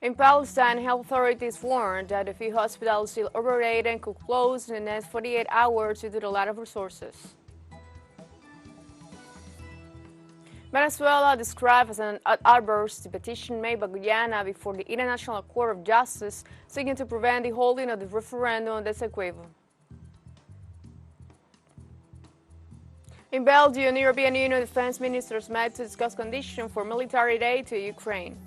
In Palestine, health authorities warned that a few hospitals still operate and could close in the next 48 hours due to the lack of resources. Venezuela described as an outburst the petition made by Guyana before the International Court of Justice seeking to prevent the holding of the referendum on the Essequibo. In Belgium, European Union defense ministers met to discuss conditions for military aid to Ukraine.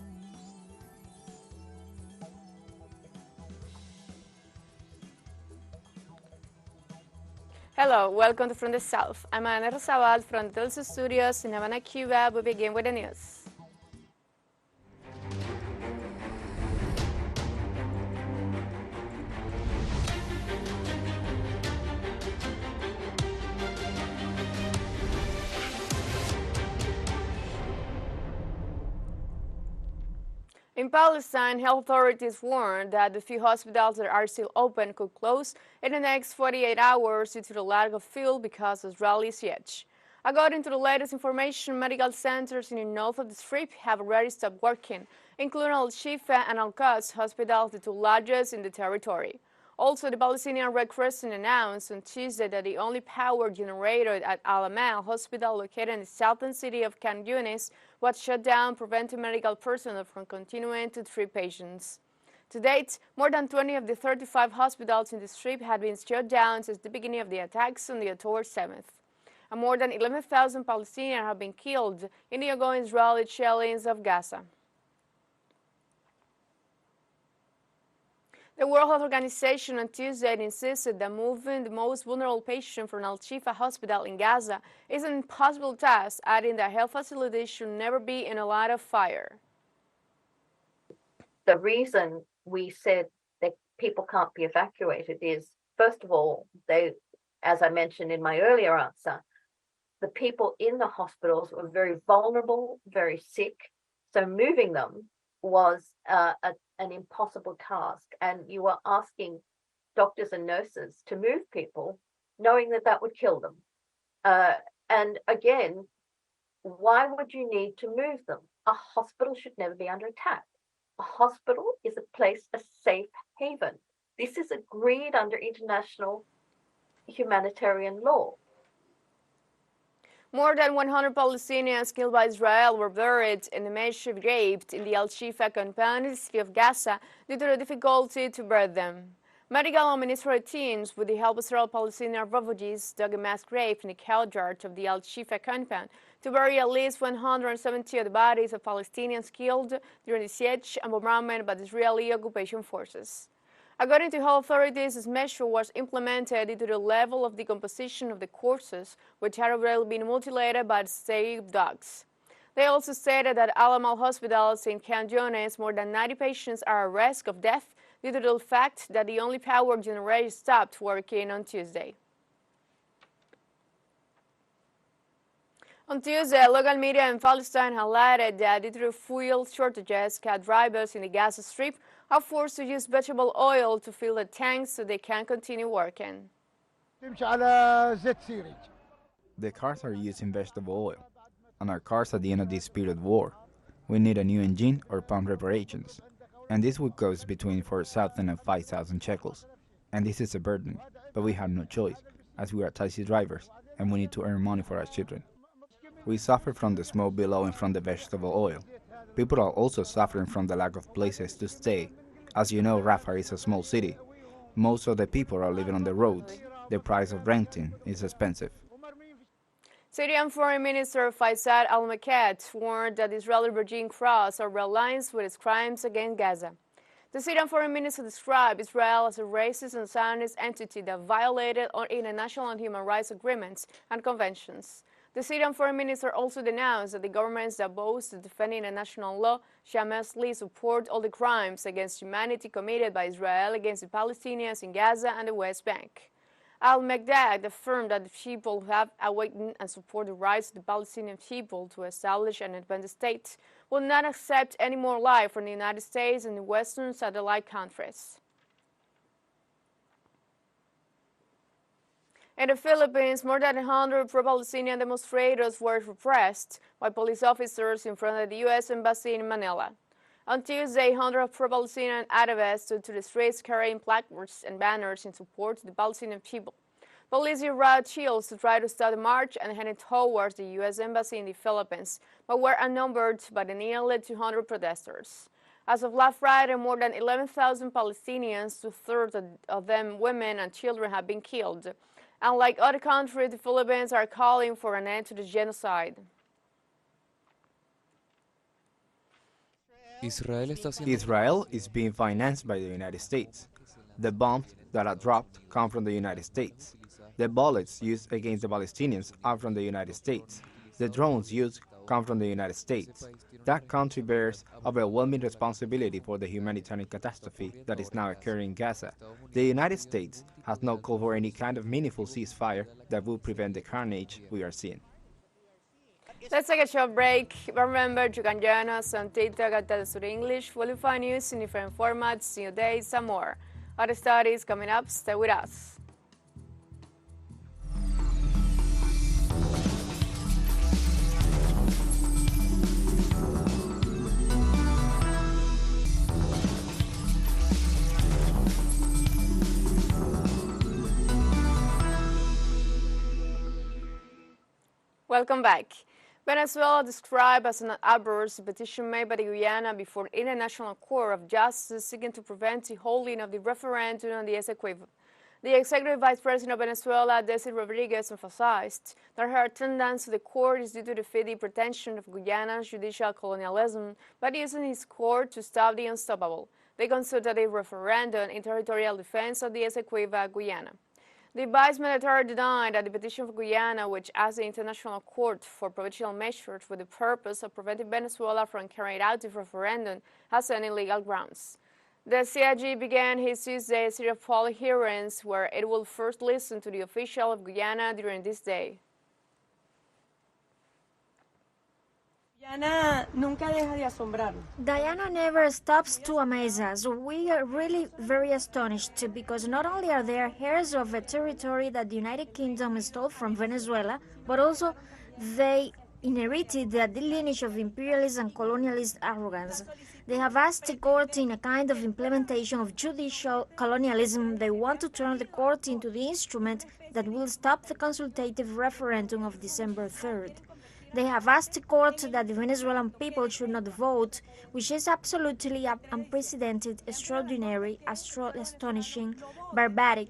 Hello, welcome to From the South. I'm Ana Rosabal from the teleSUR studios in Havana, Cuba. We begin with the news. In Palestine, health authorities warned that the few hospitals that are still open could close in the next 48 hours due to the lack of fuel because of Israeli siege. According to the latest information, medical centers in the north of the Strip have already stopped working, including Al-Shifa and Al-Quds hospitals, the two largest in the territory. Also, the Palestinian Red Crescent announced on Tuesday that the only power generator at Al-Amal hospital located in the southern city of Khan Yunis was shut down, preventing medical personnel from continuing to treat patients. To date, more than 20 of the 35 hospitals in the Strip had been shut down since the beginning of the attacks on the October 7th. And more than 11,000 Palestinians have been killed in the ongoing Israeli shellings of Gaza. The World Health Organization on Tuesday insisted that moving the most vulnerable patient from Al-Shifa hospital in Gaza is an impossible task, adding that health facilities should never be in a line of fire. The reason we said that people can't be evacuated is, first of all, as I mentioned in my earlier answer, the people in the hospitals were very vulnerable, very sick, so moving them was an impossible task, and you were asking doctors and nurses to move people knowing that that would kill them. And again, why would you need to move them? A hospital should never be under attack. A hospital is a safe haven. This is agreed under international humanitarian law. More than 100 Palestinians killed by Israel were buried in the makeshift grave in the Al-Shifa compound in the city of Gaza due to the difficulty to bury them. Medical and ministerial teams, with the help of several Palestinian refugees, dug a mass grave in the courtyard of the Al-Shifa compound to bury at least 170 of the bodies of Palestinians killed during the siege and bombardment by the Israeli occupation forces. According to health authorities, this measure was implemented due to the level of decomposition of the corpses, which had already been mutilated by the state dogs. They also stated that Al-Amal hospitals in Khan Yunis, more than 90 patients are at risk of death due to the fact that the only power generator stopped working on Tuesday. On Tuesday, local media in Palestine highlighted that due to fuel shortages, cab drivers in the Gaza Strip are forced to use vegetable oil to fill the tanks so they can continue working. The cars are using vegetable oil, and our cars at the end of this period of war. We need a new engine or pump reparations, and this would cost between 4,000 and 5,000 shekels. And this is a burden, but we have no choice, as we are taxi drivers, and we need to earn money for our children. We suffer from the smoke below and from the vegetable oil. People are also suffering from the lack of places to stay. As you know, Rafah is a small city. Most of the people are living on the roads. The price of renting is expensive. Syrian Foreign Minister Faisal al-Maked warned that the Israeli regime crossed our red lines with its crimes against Gaza. The Syrian Foreign Minister described Israel as a racist and Zionist entity that violated international and human rights agreements and conventions. The Syrian Foreign Minister also denounced that the governments that boast of defending international law shamelessly support all the crimes against humanity committed by Israel against the Palestinians in Gaza and the West Bank. Al-Maghdad affirmed that the people have awakened and support the rights of the Palestinian people to establish an independent state, will not accept any more life from the United States and the Western satellite countries. In the Philippines, more than 100 pro-Palestinian demonstrators were repressed by police officers in front of the U.S. Embassy in Manila. On Tuesday, hundreds of pro-Palestinian activists stood to the streets carrying placards and banners in support of the Palestinian people. Police used riot shields to try to stop the march and headed towards the U.S. Embassy in the Philippines, but were outnumbered by the nearly 200 protesters. As of last Friday, more than 11,000 Palestinians, two-thirds of them women and children, have been killed. Unlike other countries, the Philippines are calling for an end to the genocide. Israel is being financed by the United States. The bombs that are dropped come from the United States. The bullets used against the Palestinians are from the United States. The drones used come from the United States. That country bears overwhelming responsibility for the humanitarian catastrophe that is now occurring in Gaza. The United States has not called for any kind of meaningful ceasefire that will prevent the carnage we are seeing. Let's take a short break. Remember, you can join us on TikTok at teleSUR English. We'll find news in different formats, new days, and more. Other studies coming up. Stay with us. Welcome back. Venezuela described as an outburst petition made by the Guyana before the International Court of Justice seeking to prevent the holding of the referendum on the Essequibo. The Executive Vice President of Venezuela, Desi Rodriguez, emphasized that her attendance to the court is due to defeat the pretension of Guyana's judicial colonialism by using his court to stop the unstoppable, the consultative referendum in territorial defense of the Essequibo, Guyana. The vice military denied that the petition for Guyana, which asked the International Court for provisional measures with the purpose of preventing Venezuela from carrying out the referendum, has any legal grounds. The CIG began his Tuesday series of public hearings where it will first listen to the official of Guyana during this day. Guyana never stops to amaze us. We are really very astonished because not only are they heirs of a territory that the United Kingdom stole from Venezuela, but also they inherited the lineage of imperialist and colonialist arrogance. They have asked the court in a kind of implementation of judicial colonialism. They want to turn the court into the instrument that will stop the consultative referendum of December 3rd. They have asked the court that the Venezuelan people should not vote, which is absolutely unprecedented, extraordinary, astonishing, barbaric,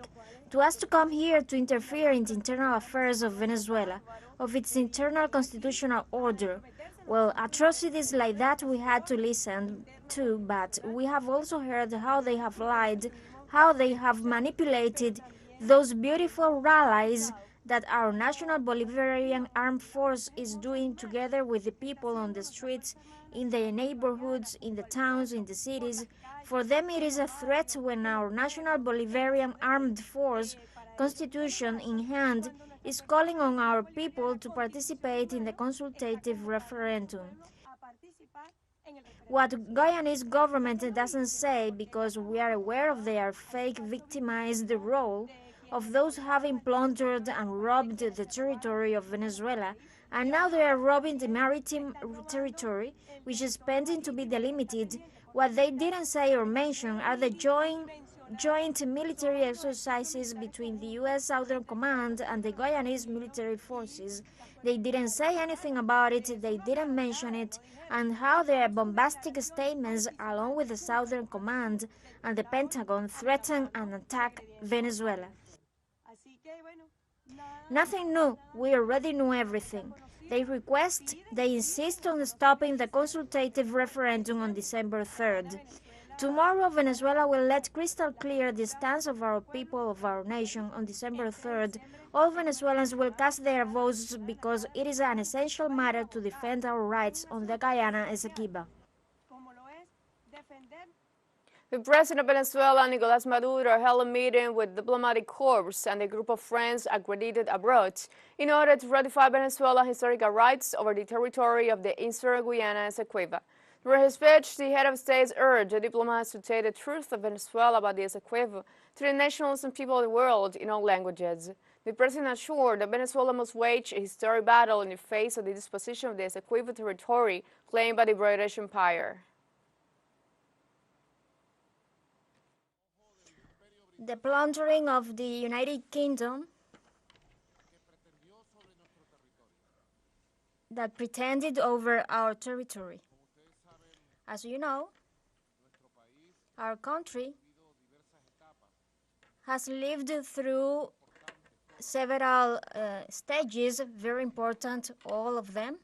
to us to come here to interfere in the internal affairs of Venezuela, of its internal constitutional order. Well, atrocities like that we had to listen to, but we have also heard how they have lied, how they have manipulated those beautiful rallies that our National Bolivarian Armed Force is doing together with the people on the streets, in the neighborhoods, in the towns, in the cities. For them it is a threat when our National Bolivarian Armed Force, Constitution in hand, is calling on our people to participate in the consultative referendum. What Guyanese government doesn't say, because we are aware of their fake victimized role, of those having plundered and robbed the territory of Venezuela, and now they are robbing the maritime territory, which is pending to be delimited. What they didn't say or mention are the joint military exercises between the U.S. Southern Command and the Guyanese military forces. They didn't say anything about it, they didn't mention it, and how their bombastic statements, along with the Southern Command and the Pentagon, threaten and attack Venezuela. Nothing new, we already knew everything. They insist on stopping the consultative referendum on December 3rd. Tomorrow, Venezuela will let crystal clear the stance of our people, of our nation. On December 3rd, all Venezuelans will cast their votes because it is an essential matter to defend our rights on the Guyana Essequibo. The President of Venezuela, Nicolás Maduro, held a meeting with diplomatic corps and a group of friends accredited abroad in order to ratify Venezuela's historical rights over the territory of the Eastern Guyana Essequibo. During his speech, the head of state urged the diplomats to tell the truth of Venezuela about the Essequibo to the nations and people of the world in all languages. The president assured that Venezuela must wage a historic battle in the face of the disposition of the Essequibo territory claimed by the British Empire. The plundering of the United Kingdom that pretended over our territory. As you know, our country has lived through several stages, very important, all of them.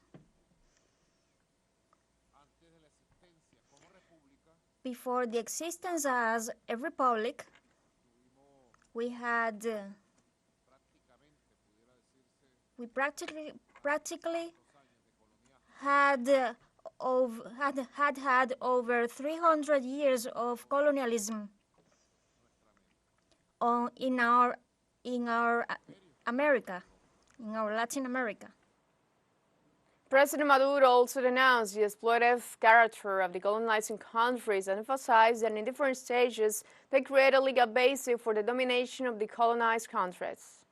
Before the existence as a republic, we practically had over 300 years of colonialism in our America, in our Latin America. President Maduro also denounced the exploitative character of the colonizing countries and emphasized that in different stages they create a legal basis for the domination of the colonized countries.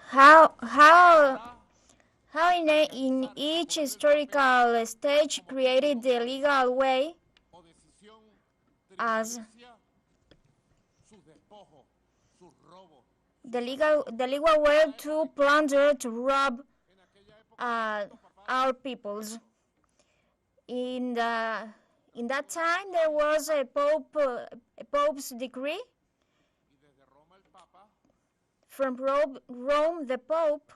How in each historical stage created the legal way as the legal way to plunder, to rob our peoples. In that time, there was a pope's decree from Rome. The pope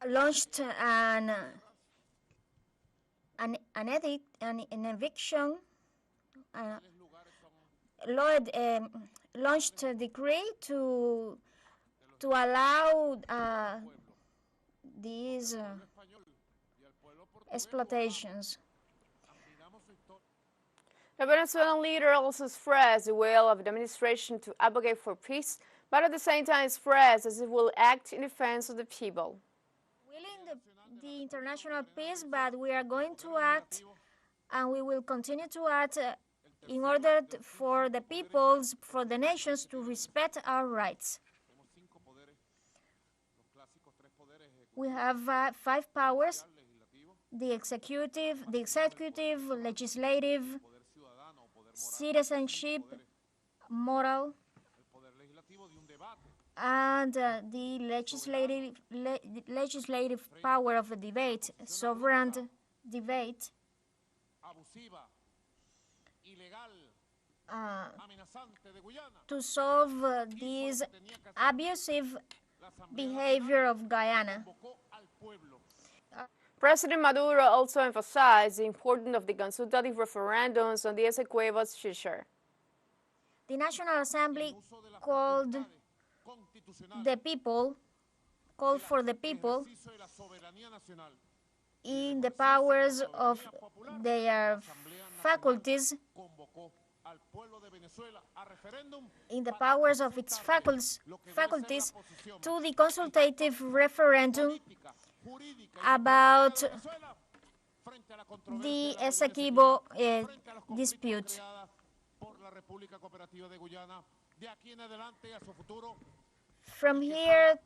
launched an edict, an eviction, launched a decree to allow these exploitations. The Venezuelan leader also expressed the will of the administration to advocate for peace, but at the same time expressed as it will act in defense of the people. Willing the international peace, but we are going to act, and we will continue to act in order for the peoples, for the nations to respect our rights. We have 5 powers: the executive, legislative, citizenship, moral, and the legislative power of a debate, sovereign debate, to solve this abusive behavior of Guyana. President Maduro also emphasized the importance of the consultative referendums on the Essequibo's future. The National Assembly called for the people in the powers of their faculties, in the powers of its faculties, to the consultative referendum about the Essequibo dispute. From here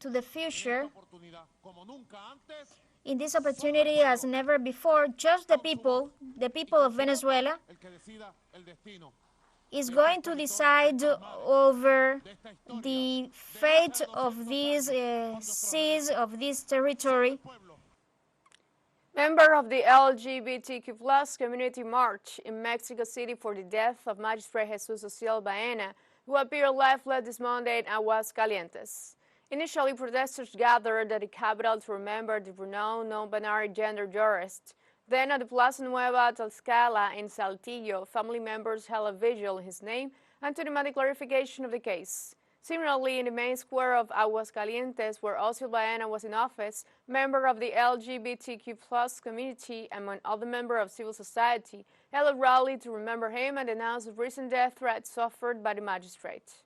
to the future, in this opportunity as never before, just the people of Venezuela, is going to decide over the fate of these seas, of this territory. Members of the LGBTQ+ community marched in Mexico City for the death of Magistrate Jesus Ociel Baena, who appeared lifeless this Monday in Aguascalientes. Initially, protesters gathered at the capital to remember the renowned non-binary gender jurist. Then at the Plaza Nueva Tlaxcala in Saltillo, family members held a vigil in his name and to demand the clarification of the case. Similarly, in the main square of Aguascalientes, where Ociel Baena was in office, members of the LGBTQ+ community, among other members of civil society, held a rally to remember him and denounce the recent death threats suffered by the magistrate.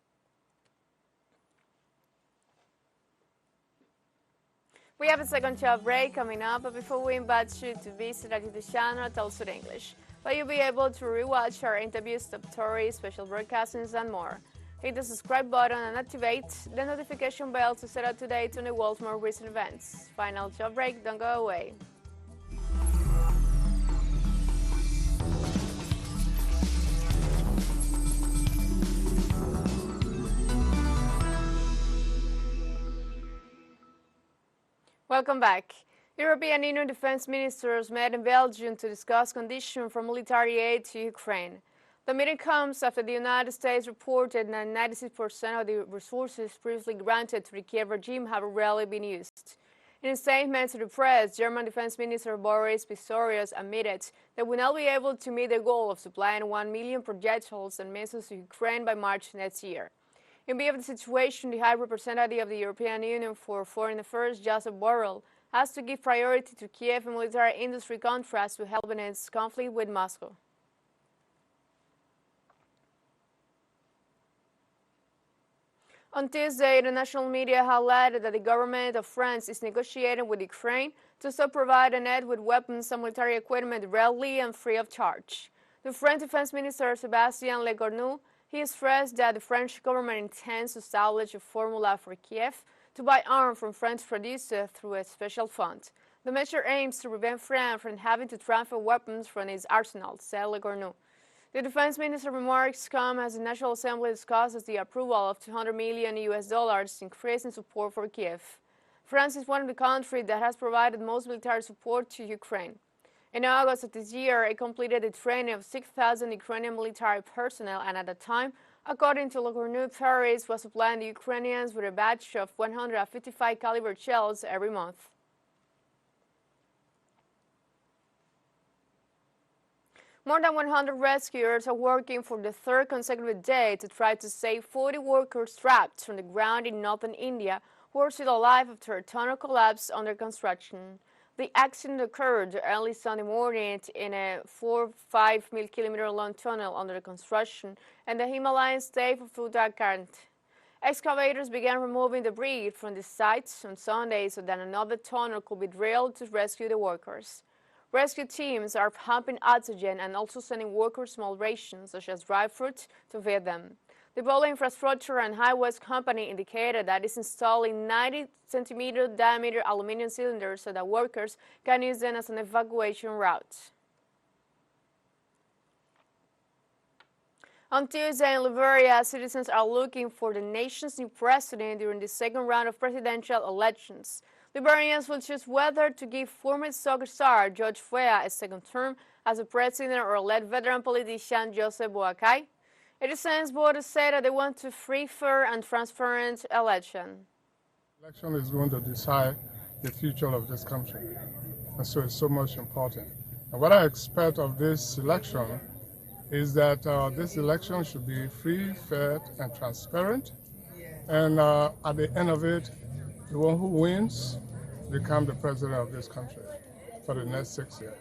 We have a second job break coming up, but before we invite you to visit our YouTube channel, teleSUR English, where you'll be able to rewatch our interviews, top stories, special broadcastings, and more. Hit the subscribe button and activate the notification bell to set up to date on the world's more recent events. Final job break, don't go away. Welcome back. European Union defense ministers met in Belgium to discuss conditions for military aid to Ukraine. The meeting comes after the United States reported that 96% of the resources previously granted to the Kiev regime have rarely been used. In a statement to the press, German Defense Minister Boris Pistorius admitted they will not be able to meet the goal of supplying 1 million projectiles and missiles to Ukraine by March next year. In view of the situation, the High Representative of the European Union for Foreign Affairs, Joseph Borrell, has to give priority to Kiev and military industry contracts to help in its conflict with Moscow. On Tuesday, the national media highlighted that the government of France is negotiating with Ukraine to stop providing it with weapons and military equipment readily and free of charge. The French Defense Minister Sébastien Lecornu he stressed that the French government intends to establish a formula for Kiev to buy arms from French producers through a special fund. The measure aims to prevent France from having to transfer weapons from its arsenal, said Lecornu. The defense minister remarks come as the National Assembly discusses the approval of $200 million increase in support for Kiev. France is one of the countries that has provided most military support to Ukraine. In August of this year, it completed the training of 6,000 Ukrainian military personnel, and at the time, according to Lecornu, Paris was supplying the Ukrainians with a batch of 155 caliber shells every month. More than 100 rescuers are working for the third consecutive day to try to save 40 workers trapped from the ground in northern India who are still alive after a tunnel collapsed under construction. The accident occurred early Sunday morning in a 4.5 kilometer long tunnel under construction in the Himalayan state of Uttarakhand. Excavators began removing debris from the site on Sunday so that another tunnel could be drilled to rescue the workers. Rescue teams are pumping oxygen and also sending workers small rations such as dry fruit to feed them. The Bowling Infrastructure and Highways Company indicated that it's installing 90-centimeter diameter aluminum cylinders so that workers can use them as an evacuation route. On Tuesday in Liberia, citizens are looking for the nation's new president during the second round of presidential elections. Liberians will choose whether to give former soccer star George Weah a second term as a president or let veteran politician Joseph Boakai. It is since voters say that they want a free, fair, and transparent election. Election is going to decide the future of this country, and so it's so much important. And what I expect of this election is that this election should be free, fair, and transparent. And at the end of it, the one who wins becomes the president of this country for the next 6 years.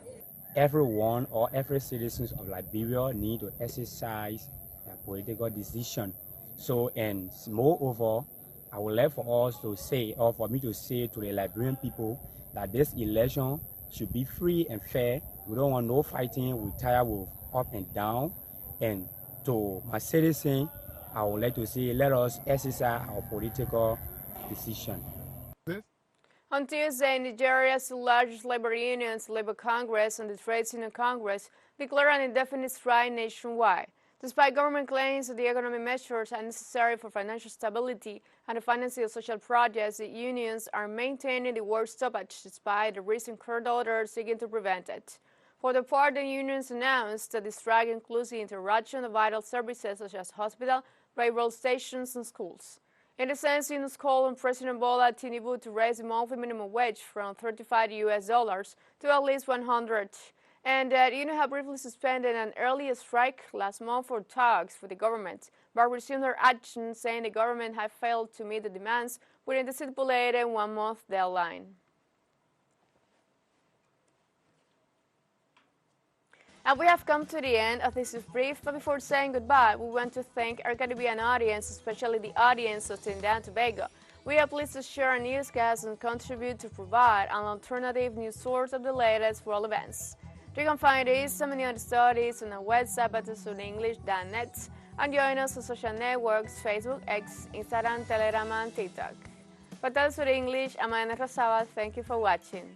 Everyone or every citizen of Liberia need to exercise a political decision. So, and moreover, I would like for us to say, or for me to say to the Liberian people, that this election should be free and fair. We don't want no fighting. We're tired with up and down. And to my citizens, I would like to say, let us exercise our political decision. On Tuesday, Nigeria's two largest labor unions, Labour Congress and the Trade Union Congress, declared an indefinite strike nationwide. Despite government claims that the economic measures are necessary for financial stability and the financing of social projects, the unions are maintaining the work stoppage despite the recent court order seeking to prevent it. For their part, the unions announced that the strike includes the interruption of vital services such as hospitals, railroad stations, and schools. In the sense, unions called on President Bola Tinubu to raise the monthly minimum wage from $35 to at least 100. And the union had briefly suspended an early strike last month for talks with the government, but resumed their action, saying the government had failed to meet the demands within the stipulated 1-month deadline. And we have come to the end of this brief, but before saying goodbye, we want to thank our Caribbean audience, especially the audience of Trinidad and Tobago. We are pleased to share our newscasts and contribute to provide an alternative news source of the latest world events. You can find these and many other studies on our website at telesurenglish.net and join us on social networks, Facebook, X, Instagram, Telegram, and TikTok. For Telesur English, I'm Ana Rosaba. Thank you for watching.